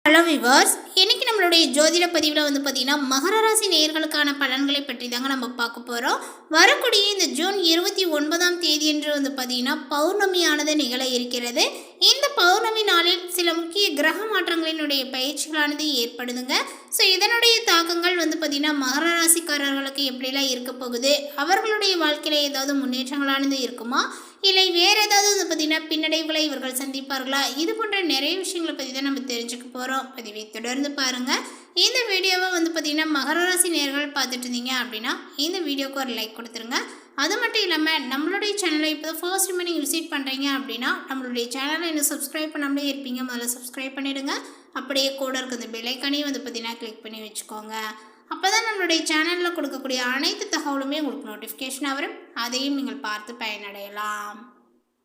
Hello viewers, இன்னைக்கு நம்மளுடைய ஜோதிட பதிவில் பார்த்தீங்கன்னா மகர ராசி நேயர்களுக்கான பலன்களை பற்றி தாங்க நம்ம பார்க்க போகிறோம். வரக்கூடிய இந்த ஜூன் 29ஆம் தேதி என்று பார்த்தீங்கன்னா பௌர்ணமியானது நிகழ இருக்கிறது. இந்த பௌர்ணமி நாளில் சில முக்கிய கிரக மாற்றங்களினுடைய பயிற்சிகளானது ஏற்படுதுங்க. ஸோ இதனுடைய தாக்கங்கள் பார்த்தீங்கன்னா மகர ராசிக்காரர்களுக்கு எப்படிலாம் இருக்க போகுது, அவர்களுடைய வாழ்க்கையில் ஏதாவது முன்னேற்றங்களானது இருக்குமா, இல்லை வேறு ஏதாவது பார்த்தீங்கன்னா பின்னடைவுகளை இவர்கள் சந்திப்பார்களா, இது போன்ற நிறைய விஷயங்களை பற்றி தான் நம்ம தெரிஞ்சுக்க போகிறோம். பதிவை தொடர்ந்து பாருங்கள். இந்த வீடியோவை பார்த்தீங்கன்னா மகர ராசி நேயர்கள் பார்த்துட்டு இருந்தீங்க அப்படின்னா இந்த வீடியோக்கு ஒரு லைக் கொடுத்துருங்க. அது மட்டும் இல்லாமல் நம்மளுடைய சேனலை இப்போ ஃபர்ஸ்ட் டைம் நீங்கள் விசிட் பண்ணுறீங்க அப்படின்னா நம்மளுடைய சேனலை இன்னும் சப்ஸ்கிரைப் பண்ணாமலே இருப்பீங்க, முதல்ல சப்ஸ்கிரைப் பண்ணிவிடுங்க. அப்படியே கூட இருக்க இந்த பெல் ஐக்கானையும் பார்த்தீங்கன்னா கிளிக் பண்ணி வச்சுக்கோங்க. அப்போ தான் நம்மளுடைய சேனலில் கொடுக்கக்கூடிய அனைத்து தகவலுமே உங்களுக்கு நோட்டிஃபிகேஷனாக வரும், அதையும் நீங்கள் பார்த்து பயனடையலாம்.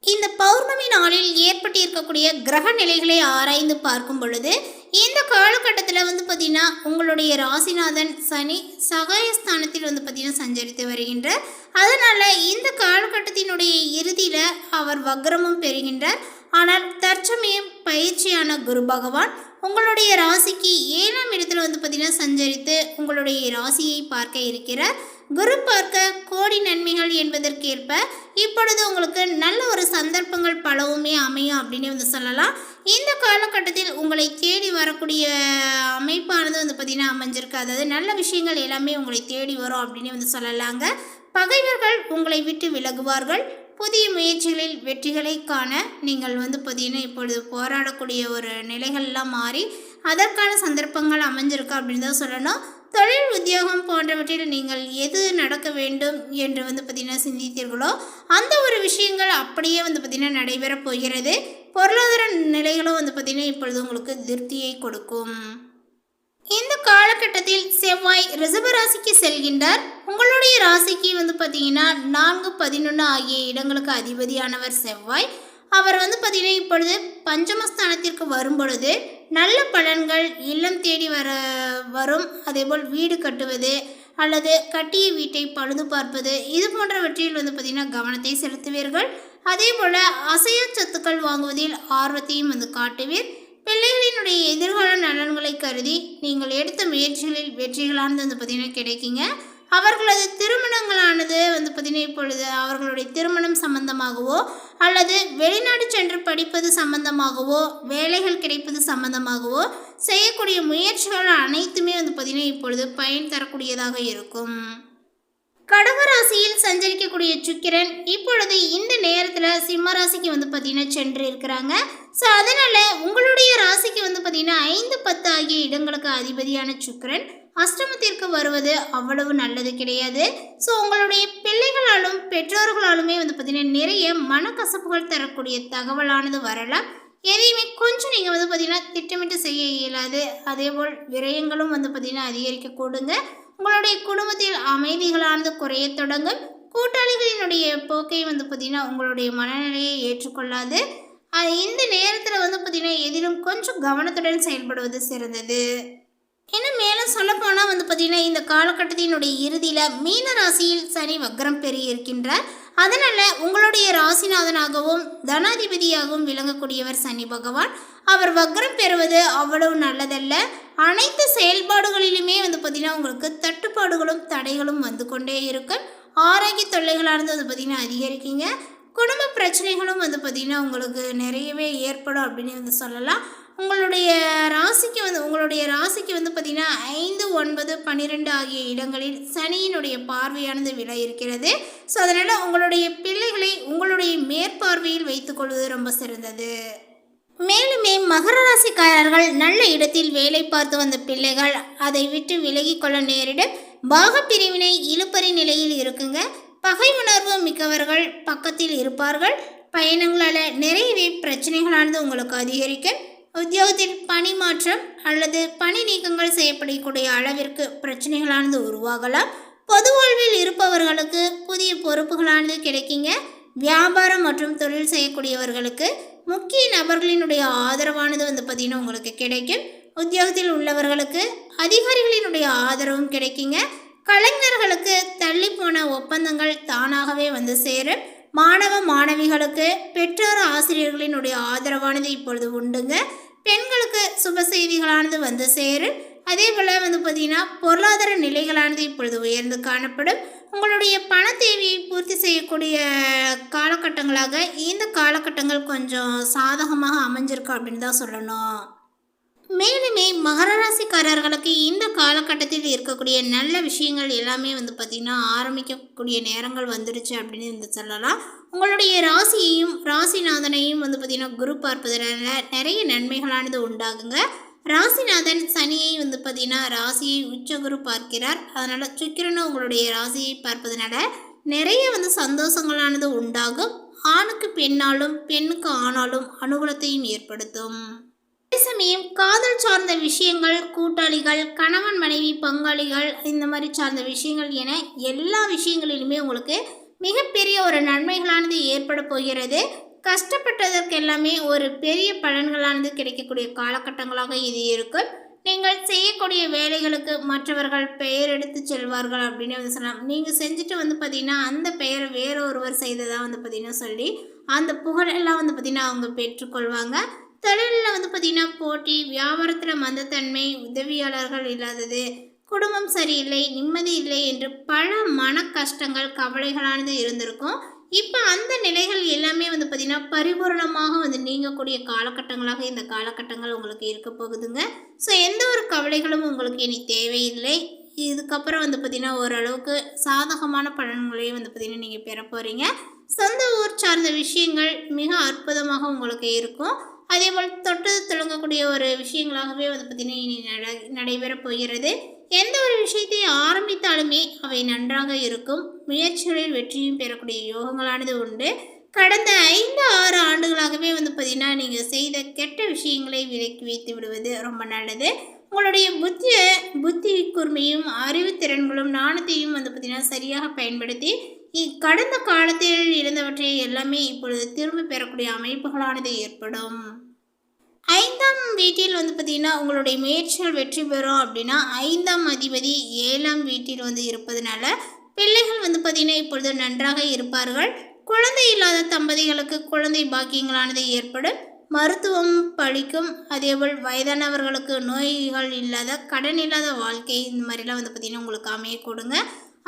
இந்த பௌர்ணமி நாளில் ஏற்பட்டிருக்கக்கூடிய கிரக நிலைகளை ஆராய்ந்து பார்க்கும் பொழுது இந்த காலகட்டத்தில் பார்த்தீங்கன்னா உங்களுடைய ராசிநாதன் சனி சகாயஸ்தானத்தில் பார்த்தீங்கன்னா சஞ்சரித்து வருகின்றார். அதனால் இந்த காலகட்டத்தினுடைய இறுதியில் அவர் வக்ரமும் பெறுகின்றார். ஆனால் தற்சமயம் பயிற்சியான குரு பகவான் உங்களுடைய ராசிக்கு 7ஆம் இடத்துல பார்த்தீங்கன்னா சஞ்சரித்து உங்களுடைய ராசியை பார்க்க இருக்கிறார். குரு பார்க்க கோடி நன்மைகள் என்பதற்கேற்ப இப்பொழுது உங்களுக்கு நல்ல ஒரு சந்தர்ப்பங்கள் பலவுமே அமையும் அப்படின்னு சொல்லலாம். இந்த காலகட்டத்தில் உங்களை தேடி வரக்கூடிய அமைப்பானது பார்த்தீங்கன்னா அமைஞ்சிருக்கு. அதாவது நல்ல விஷயங்கள் எல்லாமே உங்களை தேடி வரும் அப்படின்னு சொல்லலாங்க. பகைவர்கள் உங்களை விட்டு விலகுவார்கள். புதிய முயற்சிகளில் வெற்றிகளை காண நீங்கள் பார்த்தீங்கன்னா இப்பொழுது போராடக்கூடிய ஒரு நிலைகள்லாம் மாறி அதற்கான சந்தர்ப்பங்கள் அமைஞ்சிருக்கு அப்படின்னு தான் சொல்லணும். தொழில் உத்தியோகம் போன்றவற்றில் நீங்கள் எது நடக்க வேண்டும் என்று பார்த்தீங்கன்னா சிந்தித்தீர்களோ அந்த ஒரு விஷயங்கள் அப்படியே பார்த்தீங்கன்னா நடைபெறப் போகிறது. பொருளாதார நிலைகளும் பார்த்தீங்கன்னா இப்பொழுது உங்களுக்கு திருப்தியை கொடுக்கும். இந்த காலகட்டத்தில் செவ்வாய் ரிஷப ராசிக்கு செல்கின்றார். உங்களுடைய ராசிக்கு பார்த்தீங்கன்னா 4, 11 ஆகிய இடங்களுக்கு அதிபதியானவர் செவ்வாய். அவர் பார்த்தீங்கன்னா இப்பொழுது பஞ்சமஸ்தானத்திற்கு வரும் பொழுது நல்ல பலன்கள் இல்லம் தேடி வரும். அதேபோல் வீடு கட்டுவது அல்லது கட்டிய வீட்டை பழுது பார்ப்பது இது போன்றவற்றில் பார்த்தீங்கன்னா கவனத்தை செலுத்துவீர்கள். அதே போல் அசையா சொத்துக்கள் வாங்குவதில் ஆர்வத்தையும் காட்டுவீர். பிள்ளைகளினுடைய எதிர்கால நலன்களை கருதி நீங்கள் எடுத்த முயற்சிகளில் வெற்றிகளானது பார்த்தீங்கன்னா கிடைக்குங்க. அவர்களது திருமணங்களானது பார்த்தீங்கன்னா இப்பொழுது அவர்களுடைய திருமணம் சம்பந்தமாகவோ அல்லது வெளிநாடு சென்று படிப்பது சம்பந்தமாகவோ வேலைகள் கிடைப்பது சம்பந்தமாகவோ செய்யக்கூடிய முயற்சிகள் அனைத்துமே பார்த்தீங்கன்னா இப்பொழுது பயன் தரக்கூடியதாக இருக்கும். கடகராசியில் சஞ்சரிக்கக்கூடிய சுக்கிரன் இப்பொழுது இந்த நேரத்தில் சிம்ம ராசிக்கு பார்த்தீங்கன்னா சென்று இருக்கிறாங்க. ஸோ அதனால் உங்களுடைய ராசிக்கு பார்த்தீங்கன்னா 5, 10 ஆகிய இடங்களுக்கு அதிபதியான சுக்கிரன் அஷ்டமத்திற்கு வருவது அவ்வளவு நல்லது கிடையாது. ஸோ உங்களுடைய பிள்ளைகளாலும் பெற்றோர்களாலுமே பார்த்தீங்கன்னா நிறைய மனக்கசப்புகள் தரக்கூடிய தகவலானது வரலாம். எதையுமே கொஞ்சம் நீங்கள் பார்த்தீங்கன்னா திட்டமிட்டு செய்ய இயலாது. அதேபோல் விரயங்களும் பார்த்தீங்கன்னா அதிகரிக்க கூடுங்க. உங்களுடைய குடும்பத்தில் அமைதிகளானது குறைய தொடங்கும். கூட்டாளிகளினுடைய போக்கை பார்த்தீங்கன்னா உங்களுடைய மனநிலையை ஏற்றுக்கொள்ளாது. இந்த நேரத்தில் பார்த்தீங்கன்னா எதிலும் கொஞ்சம் கவனத்துடன் செயல்படுவது சிறந்தது. இன்னும் மேலே சொல்லப்போனால் பார்த்தீங்கன்னா இந்த காலகட்டத்தினுடைய இறுதியில் மீன ராசியில் சனி வக்ரம் பெறி இருக்கின்றார். அதனால் உங்களுடைய ராசிநாதனாகவும் தனாதிபதியாகவும் விளங்கக்கூடியவர் சனி பகவான். அவர் வக்ரம் பெறுவது அவ்வளவு நல்லதல்ல. அனைத்து செயல்பாடுகளிலுமே பார்த்தீங்கன்னா உங்களுக்கு தட்டுப்பாடுகளும் தடைகளும் கொண்டே இருக்கும். ஆரோக்கிய தொல்லைகளானது பார்த்தீங்கன்னா அதிகரிக்குங்க. குடும்ப பிரச்சனைகளும் பார்த்தீங்கன்னா உங்களுக்கு நிறையவே ஏற்படும் அப்படின்னு சொல்லலாம். உங்களுடைய ராசிக்கு பார்த்தீங்கன்னா 5, 9, 12 ஆகிய இடங்களில் சனியினுடைய பார்வையானது விழ இருக்கிறது. ஸோ அதனால் உங்களுடைய பிள்ளைகளை உங்களுடைய மேற்பார்வையில் வைத்துக்கொள்வது ரொம்ப சிறந்தது. மேலுமே மகர ராசிக்காரர்கள் நல்ல இடத்தில் வேலை பார்த்து வந்த பிள்ளைகள் அதை விட்டு விலகி கொள்ள நேரிடும். பாகப்பிரிவினை இழுபறி நிலையில் இருக்குங்க. பகை உணர்வு மிக்கவர்கள் பக்கத்தில் இருப்பார்கள். பயணங்களால் நிறையவே பிரச்சனைகளானது உங்களுக்கு அதிகரிக்கும். உத்தியோகத்தில் பணி மாற்றம் அல்லது பணி நீக்கங்கள் செய்யப்படக்கூடிய அளவிற்கு பிரச்சனைகளானது உருவாகலாம். பொது வாழ்வில் இருப்பவர்களுக்கு புதிய பொறுப்புகளானது கிடைக்குங்க. வியாபாரம் மற்றும் தொழில் செய்யக்கூடியவர்களுக்கு முக்கிய நபர்களினுடைய ஆதரவானது பார்த்தீங்கன்னா உங்களுக்கு கிடைக்கும். உத்தியோகத்தில் உள்ளவர்களுக்கு அதிகாரிகளினுடைய ஆதரவும் கிடைக்குங்க. கலைஞர்களுக்கு தள்ளி போன ஒப்பந்தங்கள் தானாகவே சேரும். மாணவ மாணவிகளுக்கு பெற்றோர் ஆசிரியர்களினுடைய ஆதரவானது இப்பொழுது உண்டுங்க. பெண்களுக்கு சுப செய்திகளானது வந்து சேரும். அதே போல் வந்து பார்த்திங்கன்னா பொருளாதார நிலைகளானது இப்பொழுது உயர்ந்து காணப்படும். உங்களுடைய பண தேவையை பூர்த்தி செய்யக்கூடிய காலகட்டங்களாக இந்த காலகட்டங்கள் கொஞ்சம் சாதகமாக அமைஞ்சிருக்கு அப்படின்னு தான் சொல்லணும். மேலுமே மகர ராசிக்காரர்களுக்கு இந்த காலகட்டத்தில் இருக்கக்கூடிய நல்ல விஷயங்கள் எல்லாமே வந்து பார்த்திங்கன்னா ஆரம்பிக்கக்கூடிய நேரங்கள் வந்துடுச்சு அப்படின்னு வந்து சொல்லலாம். உங்களுடைய ராசியையும் ராசிநாதனையும் வந்து பார்த்திங்கன்னா குரு பார்ப்பதனால நிறைய நன்மைகளானது உண்டாகுங்க. ராசிநாதன் சனியை வந்து பார்த்திங்கன்னா ராசியை உச்சகுரு பார்க்கிறார். அதனால் சுக்கிரனும் உங்களுடைய ராசியை பார்ப்பதனால நிறைய வந்து சந்தோஷங்களானது உண்டாகும். ஆணுக்கு பெண்ணாலும் பெண்ணுக்கு ஆணாலும் அனுகூலத்தையும் ஏற்படுத்தும். அதே சமயம் காதல் சார்ந்த விஷயங்கள், கூட்டாளிகள், கணவன் மனைவி பங்காளிகள், இந்த மாதிரி சார்ந்த விஷயங்கள் என எல்லா விஷயங்களிலுமே உங்களுக்கு மிகப்பெரிய ஒரு நன்மைகளானது ஏற்பட போகிறது. கஷ்டப்பட்டதற்கு எல்லாமே ஒரு பெரிய பலன்களானது கிடைக்கக்கூடிய காலகட்டங்களாக இது இருக்கும். நீங்கள் செய்யக்கூடிய வேலைகளுக்கு மற்றவர்கள் பெயர் எடுத்து செல்வார்கள் அப்படின்னு வந்து சொல்லலாம். நீங்கள் செஞ்சுட்டு வந்து பார்த்திங்கன்னா அந்த பெயரை வேற ஒருவர் செய்ததாக வந்து பார்த்திங்கன்னா சொல்லி அந்த புகழெல்லாம் வந்து பார்த்திங்கன்னா அவங்க பெற்றுக்கொள்வாங்க. தொழிலில் வந்து பார்த்திங்கன்னா போட்டி, வியாபாரத்தில் மந்தத்தன்மை, உதவியாளர்கள் இல்லாதது, குடும்பம் சரியில்லை, நிம்மதி இல்லை என்று பல மன கஷ்டங்கள் கவலைகளானது இருந்திருக்கும். இப்போ அந்த நிலைகள் எல்லாமே வந்து பார்த்திங்கன்னா பரிபூர்ணமாக வந்து நீங்கக்கூடிய காலகட்டங்களாக இந்த காலகட்டங்கள் உங்களுக்கு இருக்க போகுதுங்க. ஸோ எந்த ஒரு கவலைகளும் உங்களுக்கு இனி தேவையில்லை. இதுக்கப்புறம் வந்து பார்த்திங்கன்னா ஓரளவுக்கு சாதகமான பலன்களையும் வந்து பார்த்திங்கன்னா நீங்கள் பெற போகிறீங்க. சொந்த ஊர் சார்ந்த விஷயங்கள் மிக அற்புதமாக உங்களுக்கு இருக்கும். அதேபோல் தொட்டது தொடங்கக்கூடிய ஒரு விஷயங்களாகவே வந்து பார்த்திங்கன்னா இனி நடைபெறப் போகிறது. எந்த ஒரு விஷயத்தை ஆரம்பித்தாலுமே அவை நன்றாக இருக்கும். முயற்சிகளில் வெற்றியும் பெறக்கூடிய யோகங்களானது உண்டு. கடந்த 5-6 ஆண்டுகளாகவே வந்து பார்த்திங்கன்னா நீங்கள் செய்த கெட்ட விஷயங்களை விலக்கி வைத்து விடுவது ரொம்ப நல்லது. உங்களுடைய புத்தி கூர்மையும் அறிவுத்திறன்களும் நாணத்தையும் வந்து பார்த்திங்கன்னா சரியாக பயன்படுத்தி கடந்த காலத்தில் இருந்தவற்றை எல்லாமே இப்பொழுது திரும்ப பெறக்கூடிய அமைப்புகளானது ஏற்படும். 5ஆம் வீட்டில் வந்து பார்த்திங்கன்னா உங்களுடைய முயற்சிகள் வெற்றி பெறும் அப்படின்னா 5ஆம் அதிபதி 7ஆம் வீட்டில் வந்து இருப்பதனால பிள்ளைகள் வந்து பார்த்திங்கன்னா இப்பொழுது நன்றாக இருப்பார்கள். குழந்தை இல்லாத தம்பதிகளுக்கு குழந்தை பாக்கியங்களானது ஏற்படும். மருத்துவம் பழிக்கும். அதேபோல் வயதானவர்களுக்கு நோய்கள் இல்லாத கடன் இல்லாத வாழ்க்கை இந்த மாதிரிலாம் வந்து பார்த்திங்கன்னா உங்களுக்கு அமைய கொடுங்க.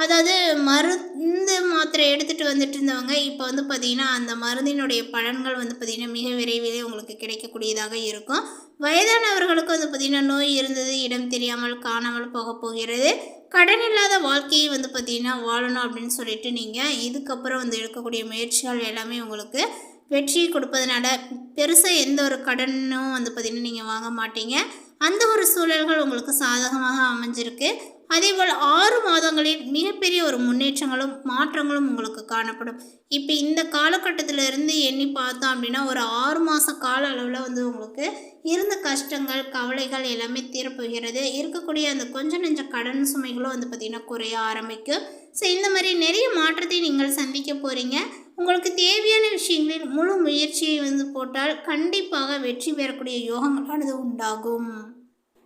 அதாவது மருந்து மாத்திரை எடுத்துகிட்டு வந்துட்டு இருந்தவங்க இப்போ வந்து பார்த்திங்கன்னா அந்த மருந்தினுடைய பலன்கள் வந்து பார்த்திங்கன்னா மிக விரைவிலே உங்களுக்கு கிடைக்கக்கூடியதாக இருக்கும். வயதானவர்களுக்கு வந்து பார்த்திங்கன்னா நோய் இருந்தது இடம் தெரியாமல் காணாமல் போக போகிறது. கடன் இல்லாத பார்த்திங்கன்னா வந்து பார்த்திங்கன்னா வாழணும் அப்படின்னு சொல்லிட்டு நீங்கள் இதுக்கப்புறம் வந்து எடுக்கக்கூடிய முயற்சிகள் எல்லாமே உங்களுக்கு வெற்றியை கொடுப்பதனால பெருசாக எந்த ஒரு கடனும் வந்து பார்த்திங்கன்னா நீங்கள் வாங்க மாட்டீங்க. அந்த ஒரு சூழல்கள் உங்களுக்கு சாதகமாக அமைஞ்சிருக்கு. அதேபோல் 6 மாதங்களில் மிகப்பெரிய ஒரு முன்னேற்றங்களும் மாற்றங்களும் உங்களுக்கு காணப்படும். இப்போ இந்த காலகட்டத்திலிருந்து எண்ணி பார்த்தோம் அப்படின்னா ஒரு 6 மாத கால அளவில் வந்து உங்களுக்கு இருந்த கஷ்டங்கள் கவலைகள் எல்லாமே தீரப்போகிறது. இருக்கக்கூடிய அந்த கொஞ்சம் நெஞ்ச கடன் சுமைகளும் வந்து பார்த்திங்கன்னா குறைய ஆரம்பிக்கும். ஸோ இந்த மாதிரி நிறைய மாற்றத்தை நீங்கள் சந்திக்க போகிறீங்க. உங்களுக்கு தேவையான விஷயங்களில் முழு முயற்சியை வந்து போட்டால் கண்டிப்பாக வெற்றி பெறக்கூடிய யோகங்களானது உண்டாகும்.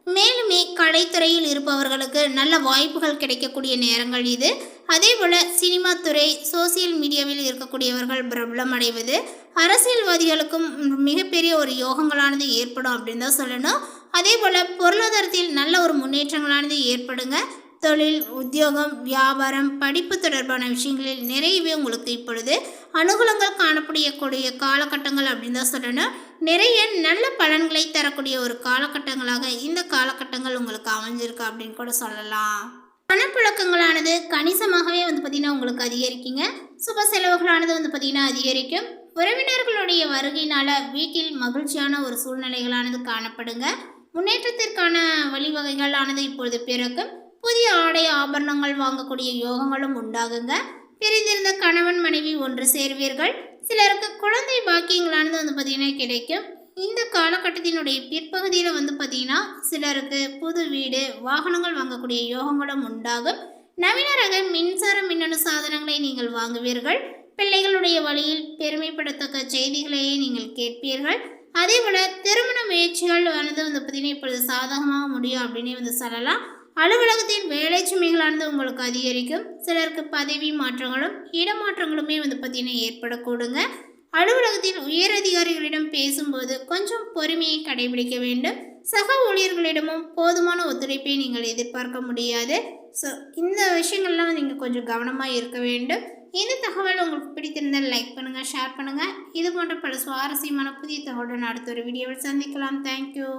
மேலுமே கலைத்துறையில் இருப்பவர்களுக்கு நல்ல வாய்ப்புகள் கிடைக்கக்கூடிய நேரங்கள் இது. அதே போல் சினிமா துறை, சோசியல் மீடியாவில் இருக்கக்கூடியவர்கள் பிரபலம் அடைவது, அரசியல்வாதிகளுக்கும் மிகப்பெரிய ஒரு யோகங்களானது ஏற்படும் அப்படின்னு தான் சொல்லணும். அதே போல் பொருளாதாரத்தில் நல்ல ஒரு முன்னேற்றங்களானது ஏற்படுங்க. தொழில், உத்தியோகம், வியாபாரம், படிப்பு தொடர்பான விஷயங்களில் நிறையவே உங்களுக்கு இப்பொழுது அனுகூலங்கள் காணப்படக்கூடிய காலகட்டங்கள் அப்படின்னு தான் சொல்லணும். நிறைய நல்ல பலன்களை தரக்கூடிய ஒரு காலகட்டங்களாக இந்த காலகட்டங்கள் உங்களுக்கு அமைஞ்சிருக்கு அப்படின்னு கூட சொல்லலாம். பணப்புழக்கங்களானது கணிசமாகவே வந்து பார்த்திங்கன்னா உங்களுக்கு அதிகரிக்குங்க. சுப செலவுகளானது வந்து பார்த்திங்கன்னா அதிகரிக்கும். உறவினர்களுடைய வருகையினால் வீட்டில் மகிழ்ச்சியான ஒரு சூழ்நிலைகளானது காணப்படுங்க. முன்னேற்றத்திற்கான வழிவகைகளானது இப்பொழுது பிறக்கும். புதிய ஆடை ஆபரணங்கள் வாங்கக்கூடிய யோகங்களும் உண்டாகுங்க. பிரிந்திருந்த கணவன் மனைவி ஒன்று சேர்வீர்கள். சிலருக்கு குழந்தை பாக்கியங்களானது வந்து பார்த்திங்கன்னா கிடைக்கும். இந்த காலகட்டத்தினுடைய பிற்பகுதியில் வந்து பார்த்திங்கன்னா சிலருக்கு புது வீடு வாகனங்கள் வாங்கக்கூடிய யோகங்களும் உண்டாகும். நவீன ரக மின்சார மின்னணு சாதனங்களை நீங்கள் வாங்குவீர்கள். பிள்ளைகளுடைய வழியில் பெருமைப்படத்தக்க செய்திகளையே நீங்கள் கேட்பீர்கள். அதே போல் திருமண முயற்சிகள் வந்து பார்த்திங்கன்னா இப்பொழுது சாதகமாக முடியும் அப்படின்னு வந்து சொல்லலாம். அலுவலகத்தின் வேலை சுமைகளானது உங்களுக்கு அதிகரிக்கும். சிலருக்கு பதவி மாற்றங்களும் இடமாற்றங்களுமே வந்து பார்த்திங்கன்னா ஏற்படக்கூடுங்க. அலுவலகத்தில் உயர் அதிகாரிகளிடம் பேசும்போது கொஞ்சம் பொறுமையை கடைபிடிக்க வேண்டும். சக ஊழியர்களிடமும் போதுமான ஒத்துழைப்பை நீங்கள் எதிர்பார்க்க முடியாது. ஸோ இந்த விஷயங்கள்லாம் நீங்கள் கொஞ்சம் கவனமாக இருக்க வேண்டும். இந்த தகவல் உங்களுக்கு பிடித்திருந்தால் லைக் பண்ணுங்கள், ஷேர் பண்ணுங்கள். இது போன்ற பல சுவாரஸ்யமான புதிய தகவலுடன் அடுத்த ஒரு வீடியோவில் சந்திக்கலாம். தேங்க்யூ.